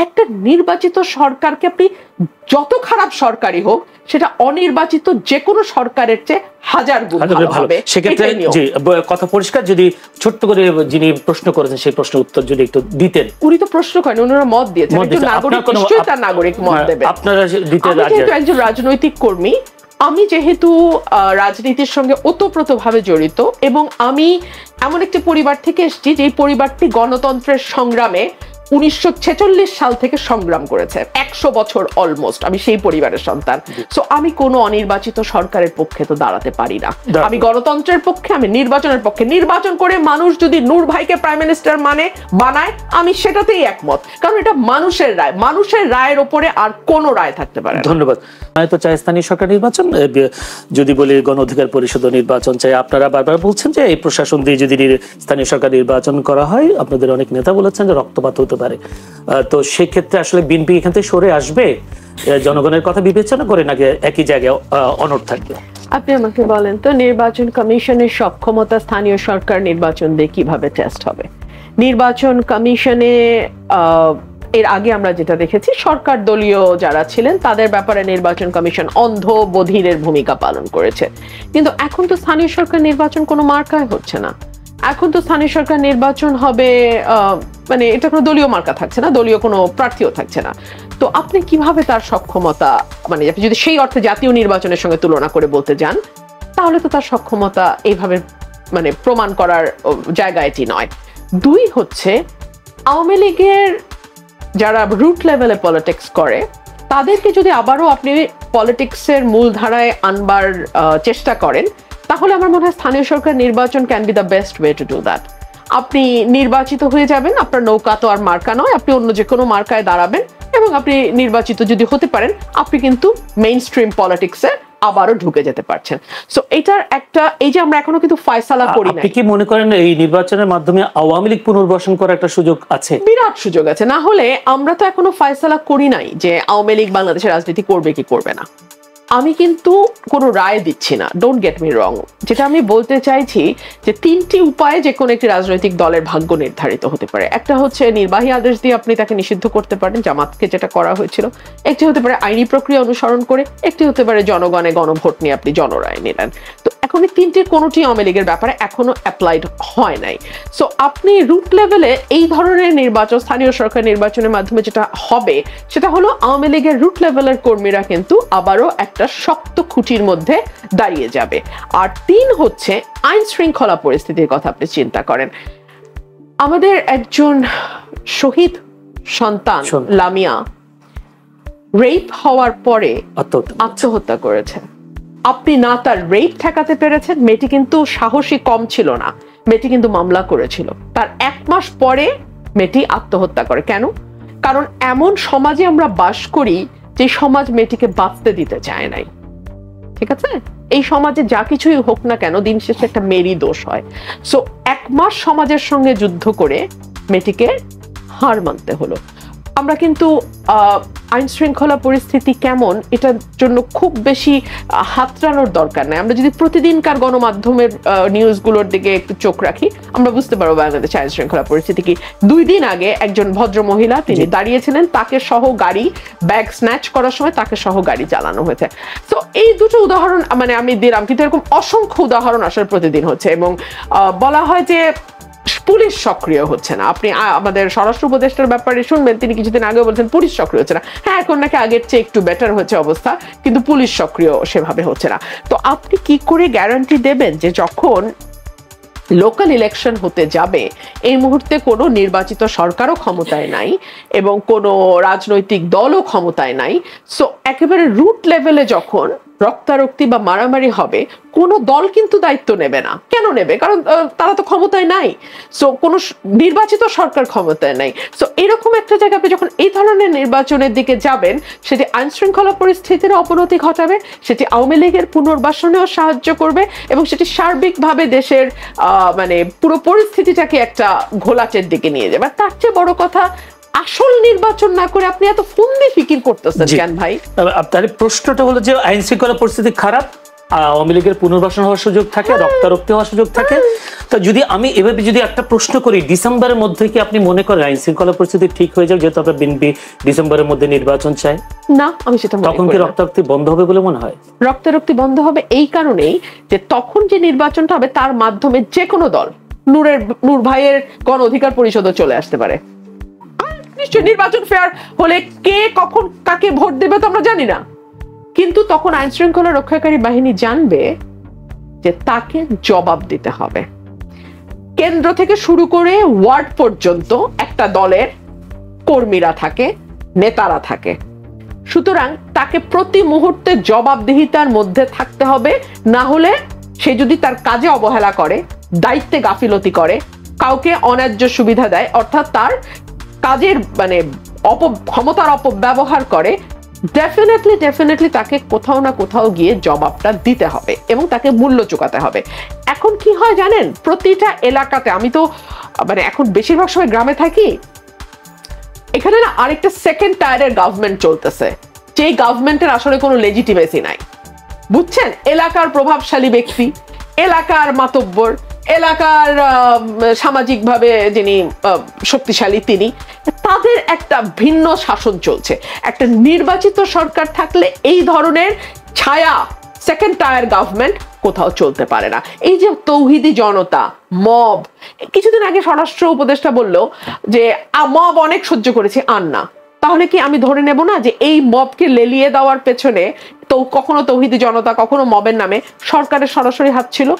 একটা নির্বাচিত সরকারকে আপনি যত খারাপ সরকারই হোক সেটা অনির্বাচিত যে কোনো সরকারের চেয়ে হাজার গুণ ভালো হবে। সেক্ষেত্রে কথা পরিষ্কার, যদি ছোট্ট করে যিনি প্রশ্ন করেছেন সেই প্রশ্নের উত্তর যদি একটু দিতেন। উনি তো প্রশ্ন করেন, ওনারা মত দিয়েছেন, একজন নাগরিক নিশ্চয়ই তার নাগরিক মত দেবে। আপনারা দিতে রাজি? যেহেতু একজন রাজনৈতিক কর্মী, আমি যেহেতু রাজনীতির সঙ্গে ওতপ্রোতভাবে জড়িত এবং আমি এমন একটি পরিবার থেকে এসেছি যে পরিবারটি গণতন্ত্রের সংগ্রামে 1946 সাল থেকে সংগ্রাম করেছে, 100 বছর অলমোস্ট। আমি সেই পরিবারের সন্তান। সো আমি কোনো অনির্বাচিত সরকারের পক্ষে তো দাঁড়াতে পারি না। আমি গণতন্ত্রের পক্ষে, আমি নির্বাচনের পক্ষে। নির্বাচন করে মানুষ যদি নূর ভাইকে প্রাইম মিনিস্টার বানায়, আমি সেটাতেই একমত, কারণ এটা মানুষের রায়। মানুষের রায়ের ওপরে আর কোনো রায় থাকতে পারে না। ধন্যবাদ। তো চাই স্থানীয় সরকার নির্বাচন, যদি বলি গণ অধিকার পরিষদ নির্বাচন চাই। আপনারা বারবার বলছেন যে এই প্রশাসন দিয়ে যদি স্থানীয় সরকার নির্বাচন করা হয়, আপনাদের অনেক নেতা বলেছেন যে রক্তপাত হতে পারে। তো সেক্ষেত্রে আসলে বিএনপি এখান থেকে সরে আসবে, জনগণের কথা বিবেচনা করে, নাকি একই জায়গায় অনড় থাকবে? আপনি আমাকে বলেন তো, নির্বাচন কমিশনের সক্ষমতা স্থানীয় সরকার নির্বাচন দিয়ে কিভাবে টেস্ট হবে? নির্বাচন কমিশনে এর আগে আমরা যেটা দেখেছি, সরকার দলীয় যারা ছিলেন তাদের ব্যাপারে নির্বাচন কমিশন অন্ধ বধিরের ভূমিকা পালন করেছে। কিন্তু এখন তো স্থানীয় সরকার নির্বাচন কোনো মার্কায় হচ্ছে না। এখন তো স্থানীয় সরকার নির্বাচন হবে, মানে এটা কোনো দলীয় মার্কা থাকছে না, দলীয় কোনো প্রার্থীও থাকছে না। তো আপনি কিভাবে তার সক্ষমতা, মানে আপনি যদি সেই অর্থে জাতীয় নির্বাচনের সঙ্গে তুলনা করে বলতে যান, তাহলে তো তার সক্ষমতা এইভাবে মানে প্রমাণ করার জায়গা এটি নয়। দুই হচ্ছে, আওয়ামী লীগের যারা রুট লেভেলে পলিটিক্স করে তাদেরকে যদি আবারও আপনি পলিটিক্সের মূল ধারায় আনবার চেষ্টা করেন, তাহলে আমার মনে হয় স্থানীয় সরকার নির্বাচন can be the best way to do that. আপনি নির্বাচিত হয়ে যাবেন, আপনার নৌকা তো আর মার্কা নয়, আপনি অন্য যে কোনো মার্কায় দাঁড়াবেন এবং আপনি নির্বাচিত যদি হতে পারেন, আপনি কিন্তু মেইন স্ট্রিম পলিটিক্সে আবারও ঢুকে যেতে পারছেন। সো এটার একটা, এই যে আমরা এখনো কিন্তু ফয়সালা করি না। আপনি কি মনে করেন এই নির্বাচনের মাধ্যমে আওয়ামী লীগ পুনর্বাসন করার একটা সুযোগ আছে? বিরাট সুযোগ আছে। না হলে আমরা তো এখনো ফয়সালা করি নাই যে আওয়ামী লীগ বাংলাদেশের রাজনীতি করবে কি করবে না। আমি কিন্তু কোনো রায় দিচ্ছি না, ডোন্ট গেট মি রং। যেটা আমি বলতে চাইছি যে তিনটি উপায়ে যে কোনো একটি রাজনৈতিক দলের ভাগ্য নির্ধারিত হতে পারে। একটা হচ্ছে নির্বাহী আদেশ দিয়ে আপনি তাকে নিষিদ্ধ করতে পারেন, জামাতকে যেটা করা হয়েছিল। একটি হতে পারে আইনি প্রক্রিয়া অনুসরণ করে, একটি হতে পারে জনগণে গণভোট নিয়ে আপনি জনরায় নিলেন। তো এখন এই তিনটির কোনোটি আওয়ামী লীগের ব্যাপারে এখনো অ্যাপ্লাইড হয় নাই। সো আপনি রুট লেভেলে এই ধরনের নির্বাচন, স্থানীয় সরকার নির্বাচনের মাধ্যমে যেটা হবে সেটা হলো আওয়ামী লীগের রুট লেভেলের কর্মীরা কিন্তু আবারও একটা শক্ত খুঁটির মধ্যে দাঁড়িয়ে যাবে। আর তিন হচ্ছে আইন শৃঙ্খলা পরিস্থিতির কথা আপনি চিন্তা করেন। আমাদের একজন শহীদ সন্তান লামিয়া রেপ হওয়ার পরে আত্মহত্যা করেছে। আপনি না তার রেপ ঠেকাতে পেরেছেন, মেয়েটি কিন্তু সাহসী কম ছিল না, মেয়েটি কিন্তু মামলা করেছিল। তার 1 মাস পরে মেয়েটি আত্মহত্যা করে। কেন? কারণ এমন সমাজে আমরা বাস করি যে সমাজ মেয়েটিকে বাঁচতে দিতে চায় নাই। ঠিক আছে, এই সমাজে যা কিছুই হোক না কেন, দিন শেষে একটা মেয়েরই দোষ হয়। সো 1 মাস সমাজের সঙ্গে যুদ্ধ করে মেয়েটিকে হার মানতে হলো। আমরা কিন্তু আইন শৃঙ্খলা পরিস্থিতি কেমন এটার জন্য খুব বেশি হাতড়ানোর দরকার নাই। আমরা যদি প্রতিদিনকার গণমাধ্যমের নিউজগুলোর দিকে একটু চোখ রাখি, আমরা বুঝতে পারবো বাংলাদেশে আইন শৃঙ্খলা পরিস্থিতি কি। 2 দিন আগে একজন ভদ্র মহিলা তিনি দাঁড়িয়েছিলেন, তাকে সহ গাড়ি ব্যাগ স্ন্যাচ করার সময় তাকে সহ গাড়ি চালানো হয়েছে। তো এই দুটো উদাহরণ মানে আমি দিলাম, কিন্তু এরকম অসংখ্য উদাহরণ আসলে প্রতিদিন হচ্ছে। এবং বলা হয় যে পুলিশ সক্রিয় হচ্ছে না। আপনি আমাদের স্বরাষ্ট্র উপদেষ্টার ব্যাপারে শুনবেন, তিনি কিছুদিন আগে বলছেন পুলিশ সক্রিয় হচ্ছে না। হ্যাঁ, এখন নাকি আগের চেয়ে একটু বেটার হচ্ছে অবস্থা, কিন্তু পুলিশ সক্রিয় সেভাবে হচ্ছে না। তো আপনি কি করে গ্যারান্টি দেবেন যে যখন লোকাল ইলেকশন হতে যাবে এই মুহূর্তে কোনো নির্বাচিত সরকারও ক্ষমতায় নাই এবং কোনো রাজনৈতিক দলও ক্ষমতায় নাই, সো একেবারে রুট লেভেলে যখন রক্তারক্তি বা মারামারি হবে, কোনো দল কিন্তু দায়িত্ব নেবে না। কেন নেবে? কারণ তারা তো ক্ষমতায় নাই। সো কোনো নির্বাচিত সরকার ক্ষমতায় নাই। সো এরকম একটা জায়গায় আপনি যখন এই ধরনের নির্বাচনের দিকে যাবেন, সেটি আইন শৃঙ্খলা পরিস্থিতির অবনতি ঘটাবে, সেটি আওয়ামী লীগের পুনর্বাসনেও সাহায্য করবে এবং সেটি সার্বিকভাবে দেশের মানে পুরো পরিস্থিতিটাকে একটা ঘোলাটের দিকে নিয়ে যাবে। তার চেয়ে বড় কথা, আসল নির্বাচন না করে আপনি এত ফন্দি ফিকির করতেছেন কেন ভাই? আপনার প্রশ্নটা হলো যে আইন শৃঙ্খলা পরিস্থিতি খারাপ, আওয়ামী লীগের পুনর্বাসন হওয়ার সুযোগ থাকে, রক্তারক্তি হওয়ার সুযোগ থাকে। তো যদি আমি এভাবে যদি একটা প্রশ্ন করি, ডিসেম্বরের মধ্যে কি আপনি মনে করেন আইন শৃঙ্খলা পরিস্থিতি ঠিক হয়ে যাবে, যেহেতু আপনার বিএনপি ডিসেম্বরের মধ্যে নির্বাচন চায়? না, আমি সেটা তখন কি রক্তারক্তি বন্ধ হবে বলে মনে হয়? রক্তারক্তি বন্ধ হবে এই কারণেই যে তখন যে নির্বাচনটা হবে তার মাধ্যমে যে কোনো দল, নূর ভাইয়ের গণ অধিকার পরিষদও চলে আসতে পারে। নিশ্চয় নির্বাচন ফেয়ার হলে কে কখন কাকে ভোট দেবে তো আমরা জানি না, কিন্তু তখন আইন শৃঙ্খলা রক্ষাকারী বাহিনী জানবে যে তাকে জবাব দিতে হবে। কেন্দ্র থেকে শুরু করে ওয়ার্ড পর্যন্ত একটা দলের কর্মীরা থাকে, নেতারা থাকে, সুতরাং তাকে প্রতি মুহূর্তে জবাবদিহিতার মধ্যে থাকতে হবে। না হলে সে যদি তার কাজে অবহেলা করে, দায়িত্বে গাফিলতি করে, কাউকে অন্যায্য সুবিধা দেয়, অর্থাৎ তার কাজের মানে ক্ষমতার অপব্যবহার করে, ডেফিনেটলি তাকে কোথাও না কোথাও গিয়ে জবাবটা দিতে হবে এবং তাকে মূল্য চুকাতে হবে। এখন কি হয় জানেন, প্রতিটা এলাকাতে, আমি তো মানে এখন বেশিরভাগ সময় গ্রামে থাকি, এখানে না আরেকটা সেকেন্ড টায়ারের গভর্নমেন্ট চলতেছে, যেই গভর্নমেন্টের আসলে কোনো লেজিটিমেসি নাই, বুঝছেন? এলাকার প্রভাবশালী ব্যক্তি, এলাকার মাতব্বর, এলাকার সামাজিকভাবে যিনি শক্তিশালী তিনি, তাদের একটা ভিন্ন শাসন চলছে। একটা নির্বাচিত সরকার থাকলে এই ধরনের ছায়া সেকেন্ড টায়ার গভর্নমেন্ট কোথাও চলতে পারে না। এই যে তৌহিদি জনতা, মব, কিছুদিন আগে স্বরাষ্ট্র উপদেষ্টা বললো যে মব অনেক সহ্য করেছে, আর না, তাহলে কি আমি ধরে নেব না যে এই মবকে লেলিয়ে দেওয়ার পেছনে তো কখনো তৌহিদি জনতা, কখনো মবের নামে সরকারের সরাসরি হাত ছিল?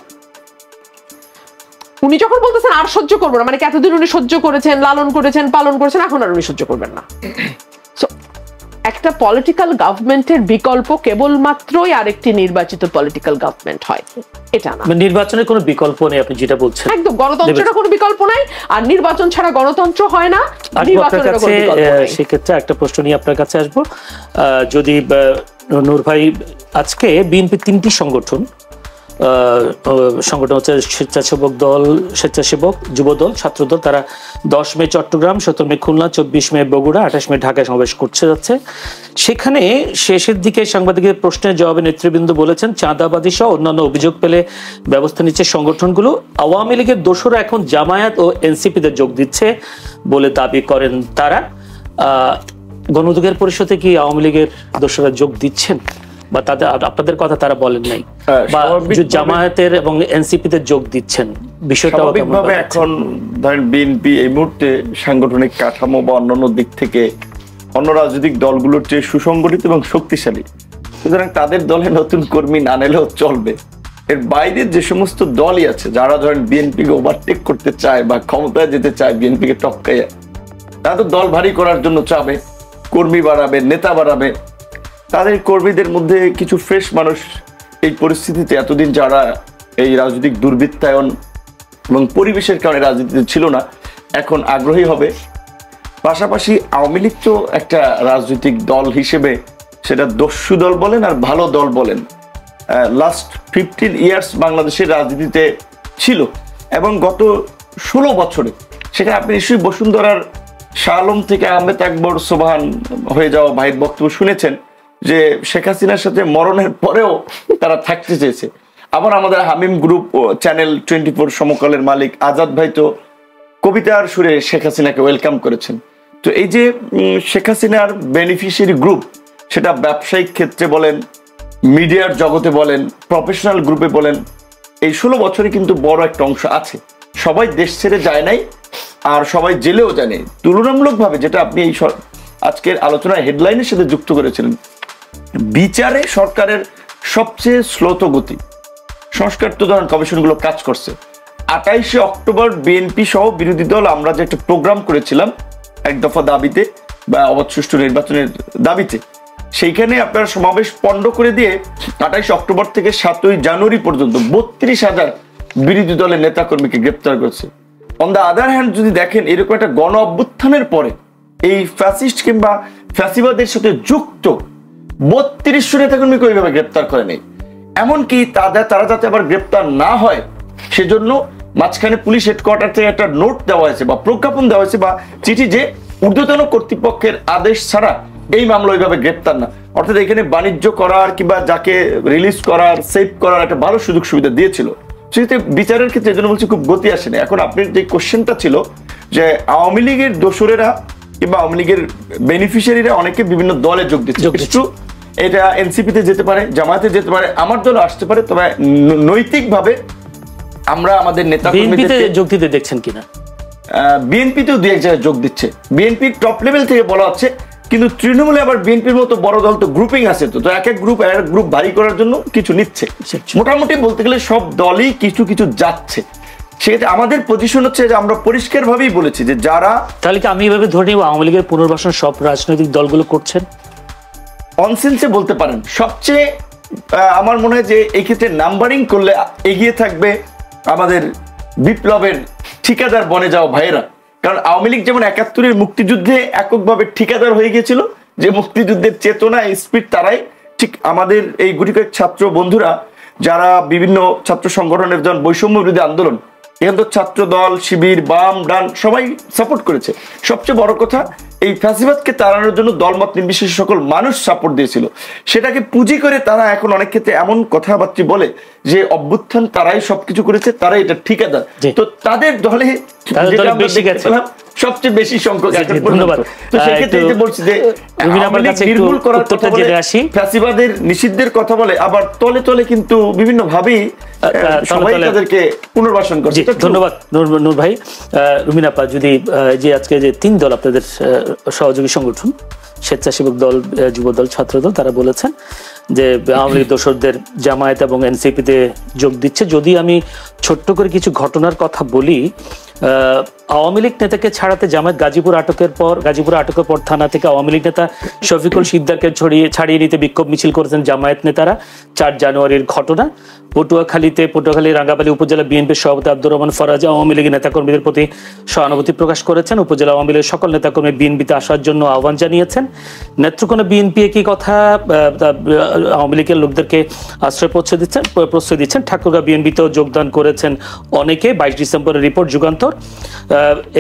উনি যখন বলতেছেন আর সহ্য করবো না, মানে এতদিন উনি সহ্য করেছেন, লালন করেছেন, পালন করেছেন, এখন আর উনি সহ্য করবেন না। একটা পলিটিক্যাল গভর্নমেন্টের বিকল্প কেবলমাত্রই আরেকটি নির্বাচিত পলিটিক্যাল গভর্নমেন্ট হয়, এটা না। নির্বাচনের কোনো বিকল্প নেই, আপনি যেটা বলছেন। একদম, গণতন্ত্রের কোনো বিকল্প নাই, আর নির্বাচন ছাড়া গণতন্ত্র হয় না। নির্বাচনের কোনো বিকল্প নাই। সেক্ষেত্রে একটা প্রশ্ন নিয়ে আপনার কাছে আসবো। যদি নূর ভাই, আজকে বিএনপি 3টি সংগঠন হচ্ছে স্বেচ্ছাসেবক দল, স্বেচ্ছাসেবক যুবদল, ছাত্রদল, তারা 10 মে চট্টগ্রাম, 17 মে খুলনা, 24 মে বগুড়া, 28 মে ঢাকায় সমাবেশ করতে যাচ্ছে। সেখানে শেষের দিকে সাংবাদিকের প্রশ্নের জবাবে নেতৃবৃন্দ বলেছেন, চাঁদাবাদী সহ অন্যান্য অভিযোগ পেলে ব্যবস্থা নিচ্ছে সংগঠনগুলো। আওয়ামী লীগের দোসররা এখন জামায়াত ও এনসিপিতে যোগ দিচ্ছে বলে দাবি করেন তারা। গণ অধিকার পরিষদে কি আওয়ামী লীগের দোসররা যোগ দিচ্ছেন, বা তাদের আপনাদের কথা তারা বলেন নাই, বা জামায়াতের এবং এনসিপিতে যোগ দিচ্ছেন? বিষয়টা স্বাভাবিকভাবে এখন ধরেন বিএনপি এই মুহূর্তে সাংগঠনিক কাঠামো বা অন্যান্য দিক থেকে অন্য রাজনৈতিক দলগুলোর চেয়ে সুসংগঠিত এবং শক্তিশালী, সুতরাং তাদের দলে নতুন কর্মী না নিলেও চলবে। এর বাইরে যে সমস্ত দলই আছে যারা ধরেন বিএনপিকে ওভারটেক করতে চায় বা ক্ষমতায় যেতে চায়, বিএনপিকে টপকাইয়া, তারা তো দল ভারী করার জন্য চাবে, কর্মী বাড়াবে, নেতা বাড়াবে। তাদের কর্মীদের মধ্যে কিছু ফ্রেশ মানুষ এই পরিস্থিতিতে এতদিন যারা এই রাজনৈতিক দুর্বৃত্তায়ন এবং পরিবেশের কারণে রাজনীতিতে ছিল না, এখন আগ্রহী হবে। পাশাপাশি আওয়ামী লীগ তো একটা রাজনৈতিক দল হিসেবে, সেটা দস্যু দল বলেন আর ভালো দল বলেন, লাস্ট 15 ইয়ার্স বাংলাদেশের রাজনীতিতে ছিল, এবং গত 16 বছরে সেটা আপনি নিশ্চয়ই বসুন্ধরার শাহ আলম থেকে আহমেদ আকবর সোবহান হয়ে যাওয়া ভাইয়ের বক্তব্য শুনেছেন যে শেখ হাসিনার সাথে মরণের পরেও তারা থাকতে চেয়েছে। আবার আমাদের হামিম গ্রুপ ও চ্যানেল 24 সমকালের মালিক আজাদ ভাই তো কবিতার সুরে শেখ হাসিনাকে ওয়েলকাম করেছেন। তো এই যে শেখ হাসিনার বেনিফিশিয়ারি গ্রুপ, সেটা ব্যবসায়িক ক্ষেত্রে বলেন, মিডিয়ার জগতে বলেন, প্রফেশনাল গ্রুপে বলেন, এই 16 বছরে কিন্তু বড় একটা অংশ আছে। সবাই দেশ ছেড়ে যায় নাই, আর সবাই জেলেও যায় নাই। তুলনামূলকভাবে যেটা আপনি এই আজকের আলোচনায় হেডলাইনের সাথে যুক্ত করেছিলেন, বিচারে সরকারের সবচেয়ে স্লোত গতি। সংস্কার তদন্ত কমিশনগুলো কাজ করছে। 28 অক্টোবর বিএনপি সহ বিরোধী দল আমরা যে একটা প্রোগ্রাম করেছিলাম এক দফা দাবিতে বা অবাধ সুষ্ঠু নির্বাচনের দাবিতে, সেইখানে আপনারা সমাবেশ পণ্ড করে দিয়ে 28 অক্টোবর থেকে 7ই জানুয়ারি পর্যন্ত 32,000 বিরোধী দলের নেতাকর্মীকে গ্রেপ্তার করেছে। অন দ্য আদার হ্যান্ড যদি দেখেন, এরকম একটা গণ অভ্যুত্থানের পরে এই ফ্যাসিস্ট কিংবা ফ্যাসিবাদের সাথে যুক্ত 3200 নেতাকর্মীকে ওইভাবে গ্রেপ্তার করে নেই। এমনকি তারা যাতে আবার গ্রেপ্তার না হয় সেজন্য মাঝখানে পুলিশ হেডকোয়ার্টার থেকে একটা নোট দেওয়া হয়েছে বা প্রজ্ঞাপন দেওয়া হয়েছে বা চিঠি, যে ঊর্ধ্বতন কর্তৃপক্ষের আদেশ ছাড়া এই মামলা ওইভাবে গ্রেপ্তার না। অর্থাৎ এখানে বাণিজ্য করার কিংবা যাকে রিলিজ করার, সেভ করার একটা ভালো সুযোগ সুবিধা দিয়েছিল। সেক্ষেত্রে বিচারের ক্ষেত্রে এই জন্য বলছি খুব গতি আসেনি। এখন আপনার যে কোশ্চেনটা ছিল যে আওয়ামী লীগের দোসরেরা কিংবা আওয়ামী লীগের বেনিফিশিয়ারিরা অনেকে বিভিন্ন দলে যোগ দিচ্ছে। এটা এনসিপিতে যেতে পারে, জামায়াতে যেতে পারে, আমার দলে আসতে পারে, তবে নৈতিকভাবে আমরা আমাদের নেতা বিএনপিতে যোগ দিতে দেখছেন কিনা? বিএনপিতেও দু এক জায়গায় যোগ দিচ্ছে। বিএনপির টপ লেভেল থেকে বলা হচ্ছে, কিন্তু তৃণমূলে আবার বিএনপির মতো বড় দল তো গ্রুপিং আছে, তো এক এক গ্রুপ ভারী করার জন্য কিছু নিচ্ছে। মোটামুটি বলতে গেলে সব দলই কিছু কিছু যাচ্ছে। সেক্ষেত্রে আমাদের পজিশন হচ্ছে যে আমরা পরিষ্কার ভাবেই বলেছি যে যারা, তাহলে কি আমি এভাবে ধরে নিব আওয়ামী লীগের পুনর্বাসন সব রাজনৈতিক দলগুলো করছেন? অনসেন্সে বলতে পারেন। সবচেয়ে আমার মনে হয় যে এই ক্ষেত্রে নাম্বারিং করলে এগিয়ে থাকবে আমাদের বিপ্লবের ঠিকাদার বনে যাওয়া ভাইয়েরা। কারণ আওয়ামী লীগ যেমন ৭১-এর মুক্তিযুদ্ধে এককভাবে ঠিকাদার হয়ে গিয়েছিল, যে মুক্তিযুদ্ধের চেতনা স্পিড তারাই, ঠিক আমাদের এই গুটি কয়েক ছাত্র বন্ধুরা যারা বিভিন্ন ছাত্র সংগঠনের যেমন বৈষম্য বিরোধী আন্দোলন, এখান তো ছাত্র দল, শিবির, বাম, ডান সবাই সাপোর্ট করেছে। সবচেয়ে বড় কথা, এই ফ্যাসিবাদকে তাড়ানোর জন্য দলমত নির্বিশেষে সকল মানুষ সাপোর্ট দিয়েছিল। সেটাকে পুঁজি করে তারা এখন অনেক ক্ষেত্রে এমন কথাবার্তা বলে যে অভ্যুত্থান তারাই সবকিছু করেছে, তারাই এটা ঠিকাদার। তো তাদের দলে সবচেয়ে বেশি সংখ্যক। ধন্যবাদ। তো সেক্ষেত্রে বলছি যে নির্মূল করার কথা বলে, ফ্যাসিবাদের নিষিদ্ধের কথা বলে, আবার তলে তলে কিন্তু বিভিন্ন ভাবেই সবাই তাদেরকে পুনর্বাসন করছে। ধন্যবাদ নূর ভাই। রুমিন আপা, যদি যে আজকে যে 3 দল আপনাদের সহযোগী সংগঠন, স্বেচ্ছাসেবক দল, যুব দল, ছাত্র দল, তারা বলেছেন যে আওয়ামী লীগ দোসরদের জামায়াত এবং এনসিপিতে যোগ দিচ্ছে। যদি আমি ছোট্ট করে কিছু ঘটনার কথা বলি, আওয়ামী লীগ নেতাকে ছাড়াতে জামায়াত গাজীপুর আটকের পর থানা থেকে আওয়ামী লীগ নেতা শফিকুল শিকদারকে ছাড়িয়ে নিতে বিক্ষোভ মিছিল করেছেন জামায়াত নেতারা। 4 জানুয়ারির ঘটনা। পটুয়াখালী রাঙ্গাবালী উপজেলা বিএনপির সভাপতি আব্দুর রহমান ফরাজ আওয়ামী লীগের নেতাকর্মীদের প্রতি সহানুভূতি প্রকাশ করেছেন। উপজেলা আওয়ামী লীগের সকল নেতাকর্মী বিএনপিতে আসার জন্য আহ্বান জানিয়েছেন। নেত্রকোনা বিএনপি একই কথা আওয়ামী লীগের লোকদেরকে প্রশ্রয় দিচ্ছেন। ঠাকুরগাঁও বিএনপিতেও যোগদান করেছেন অনেকে। 22 ডিসেম্বরের রিপোর্ট যুগান্তর।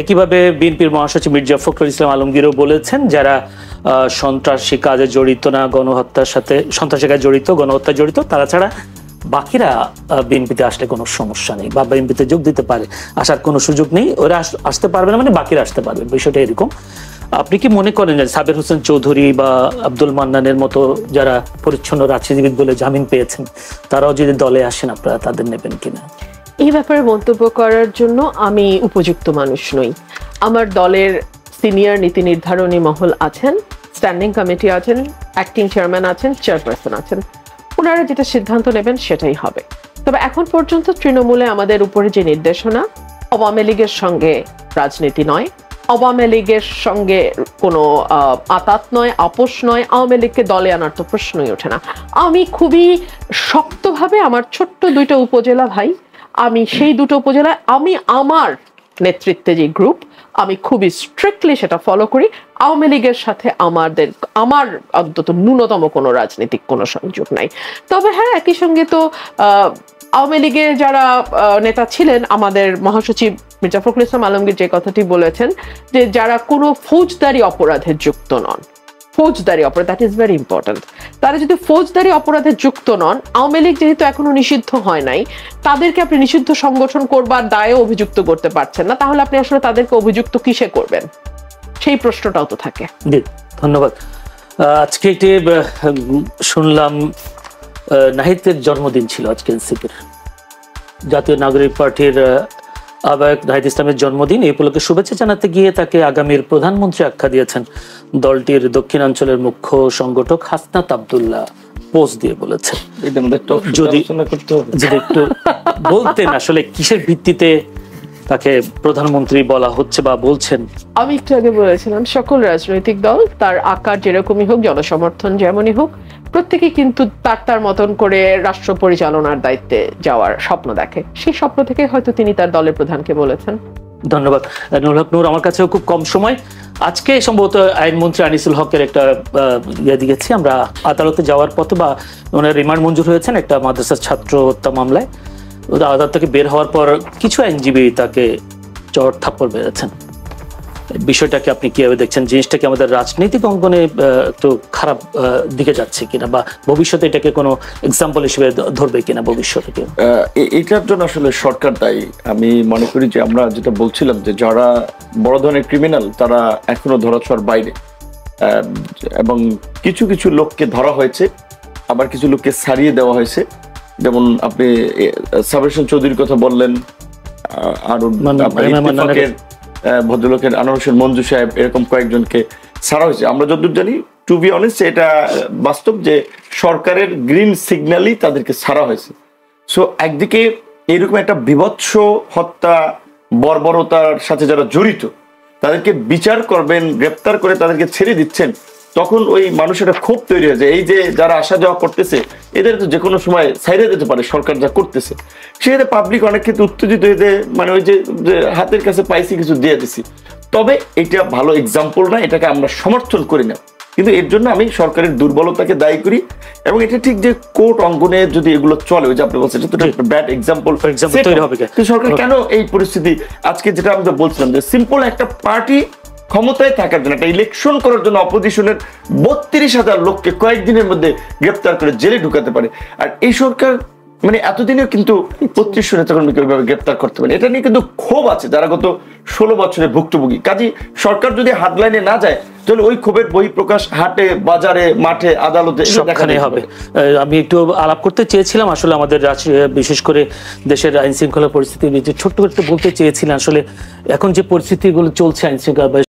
একইভাবে বিএনপির মহাসচিব মির্জা ফখরুল ইসলাম আলমগীরও বলেছেন যারা সন্ত্রাসী কাজে জড়িত না, সন্ত্রাসী কাজে জড়িত, গণহত্যায় জড়িত, তারা ছাড়া বাকিরা বিএনপিতে আসলে কোনো সমস্যা নেই বা বিএনপিতে যোগ দিতে পারে, আসার কোনো সুযোগ নেই। ওরা আসতে পারবে না মানে বাকিরা আসতে পারবে, বিষয়টা এরকম। আপনি কি মনে করেন যে সাবের হোসেন চৌধুরী বা আব্দুল মান্নানের মতো যারা পরিচ্ছন্ন রাজনীতিবিদ বলে জামিন পেয়েছেন, তারাও যদি দলে আসেন আপনারা তাদের নেবেন কিনা? এই ব্যাপারে মন্তব্য করার জন্য আমি উপযুক্ত মানুষ নই। আমার দলের সিনিয়র নীতি নির্ধারণী মহল আছেন, স্ট্যান্ডিং কমিটি আছেন, অ্যাক্টিং চেয়ারম্যান আছেন, চেয়ারপারসন আছেন। ওনারা যেটা সিদ্ধান্ত নেবেন সেটাই হবে। তবে এখন পর্যন্ত তৃণমূলে আমাদের উপরে যে নির্দেশনা, আওয়ামী লীগের সঙ্গে রাজনীতি নয়, আওয়ামী লীগের সঙ্গে কোনো আতাত নয়, আপোষ নয়, আওয়ামী লীগকে দলে আনার তো প্রশ্নই ওঠে না। আমি খুবই শক্তভাবে আমার ছোট্ট 2টা উপজেলা ভাই, আমি সেই 2টো উপজেলায় আমি আমার নেতৃত্বে যে গ্রুপ, আমি খুবই স্ট্রিক্টলি সেটা ফলো করি। আওয়ামী লীগের সাথে আমার অন্তত ন্যূনতম কোনো রাজনৈতিক কোনো সংযোগ নাই। তবে হ্যাঁ, একই সঙ্গে তো আওয়ামী লীগের যারা নেতা ছিলেন, আমাদের মহাসচিব মির্জা ফখরুল ইসলাম আলমগীর যে কথাটি বলেছেন যে যারা কোনো ফৌজদারি অপরাধে যুক্ত নন, ফৌজদারি অপরাধ, দ্যাট ইজ ভেরি ইম্পর্টেন্ট। তারা যদি ফৌজদারি অপরাধে যুক্ত নন, আওয়ামী লীগ যেহেতু এখনো নিষিদ্ধ হয় নাই, তাদেরকে আপনি নিষিদ্ধ সংগঠন করবার দায়ে অভিযুক্ত করতে পারছেন না। তাহলে আপনি আসলে তাদেরকে অভিযুক্ত কিসে করবেন, সেই প্রশ্নটাও তো থাকে। ধন্যবাদ। আজকে একটি শুনলাম নাহিদের জন্মদিন ছিল আজকে, এনসিপির জাতীয় নাগরিক পার্টির আহ্বায়ক নাহিদ ইসলামের জন্মদিন। এই উপলক্ষে শুভেচ্ছা জানাতে গিয়ে তাকে আগামীর প্রধানমন্ত্রী আখ্যা দিয়েছেন দলটির দক্ষিণাঞ্চলের মুখ্য সংগঠক হাসনাত আব্দুল্লাহ। পোস্ট দিয়ে বলেছেন, যদি একটু বলতেন আসলে কিসের ভিত্তিতে তাকে প্রধানমন্ত্রী বলা হচ্ছে বা বলছেন। আমি একটু আগে বলেছিলাম সকল রাজনৈতিক দল তার আকার যেরকমই হোক, জনসমর্থন যেমনই হোক, প্রত্যেকে কিন্তু তার মতন করে রাষ্ট্র পরিচালনার দায়িত্বে যাওয়ার স্বপ্ন দেখে। সেই স্বপ্ন থেকে হয়তো তিনি তার দলের প্রধানকে বলেছেন। ধন্যবাদ নুরুল হক নূর। আমার কাছেও খুব কম সময়। আজকে সম্ভবত আইনমন্ত্রী আনিসুল হকের একটা দিয়েছি আমরা আদালতে যাওয়ার পথে, বা ওনার রিমান্ড মঞ্জুর হয়েছেন একটা মাদ্রাসার ছাত্র হত্যা মামলায়। আদালত থেকে বের হওয়ার পর কিছু আইনজীবী তাকে চড় থাপ্পড় মেরেছেন। বিষয়টাকে আপনি কিভাবে দেখছেন? জিনিসটা কি আমাদের রাজনৈতিক অঙ্গনে একটু খারাপ দিকে যাচ্ছে কিনা, বা ভবিষ্যতে এটাকে কোনো এক্সাম্পল হিসেবে ধরবে কিনা ভবিষ্যতে? এটার জন্য আসলে সরকার দায়ী। আমি মনে করি যে আমরা যেটা বলছিলাম যে যারা বড় ধরনের ক্রিমিনাল তারা এখনো ধরাছোঁয়ার বাইরে, এবং কিছু কিছু লোককে ধরা হয়েছে, আবার কিছু লোককে ছাড়িয়ে দেওয়া হয়েছে। যেমন আপনি সাবের চৌধুরীর কথা বললেন, আর ভদ্রলোকের আনোয়ার হোসেন মঞ্জু সাহেব, এরকম কয়েকজনকে ছাড়া হয়েছে। আমরা যতদূর জানি, টু বি অনেস্ট, এটা বাস্তব যে সরকারের গ্রিন সিগন্যালই তাদেরকে ছাড়া হয়েছে। সো একদিকে এইরকম একটা বিভৎস হত্যা বর্বরতার সাথে যারা জড়িত তাদেরকে বিচার করবেন, গ্রেপ্তার করে তাদেরকে ছেড়ে দিচ্ছেন, তখন ওই মানুষের ক্ষোভ তৈরি হয়েছে। এই যে যারা আসা যাওয়া করতেছে এদের তো যে কোনো সময় ছাইড়ে দিতে পারে সরকার যা করতেছে। সেটা পাবলিক অনেক ক্ষেত্রে উত্তেজিত হয়ে মানে ওই যে হাতের কাছে পাইছি কিছু দিয়ে দিছি। তবে এটা ভালো এক্সাম্পল না, এটাকে আমরা সমর্থন করি না, কিন্তু এর জন্য আমি সরকারের দুর্বলতাকে দায়ী করি। এবং এটা ঠিক যে কোর্ট অঙ্গনে যদি এগুলো চলে, ওই যে আপনি বলছেন এটা তো ব্যাড এক্সাম্পল তৈরি হবে। সরকার কেন এই পরিস্থিতি, আজকে যেটা আমরা বলছিলাম যে সিম্পল একটা পার্টি ক্ষমতায় থাকার জন্য, একটা ইলেকশন করার জন্য অপোজিশনের 32,000 লোককে কয়েকদিনের মধ্যে গ্রেপ্তার করে জেলে ঢুকাতে পারে। আর এই সরকার মানে এতদিনেও কিন্তু 3200 নেতাকর্মীকে ওইভাবে গ্রেপ্তার করতে পারে। এটা নিয়ে কিন্তু ক্ষোভ আছে যারা গত 16 বছরে ভুক্তভোগী। কাজী সরকার যদি হাতলাইনে না যায় তাহলে ওই ক্ষোভের বহিঃপ্রকাশ হাটে, বাজারে, মাঠে, আদালতে সবখানে হবে। আমি একটু আলাপ করতে চেয়েছিলাম আসলে আমাদের বিশেষ করে দেশের আইন শৃঙ্খলা পরিস্থিতি নিয়ে, ছোট্ট করে বলতে চেয়েছিলেন আসলে এখন যে পরিস্থিতিগুলো চলছে আইন শৃঙ্খলা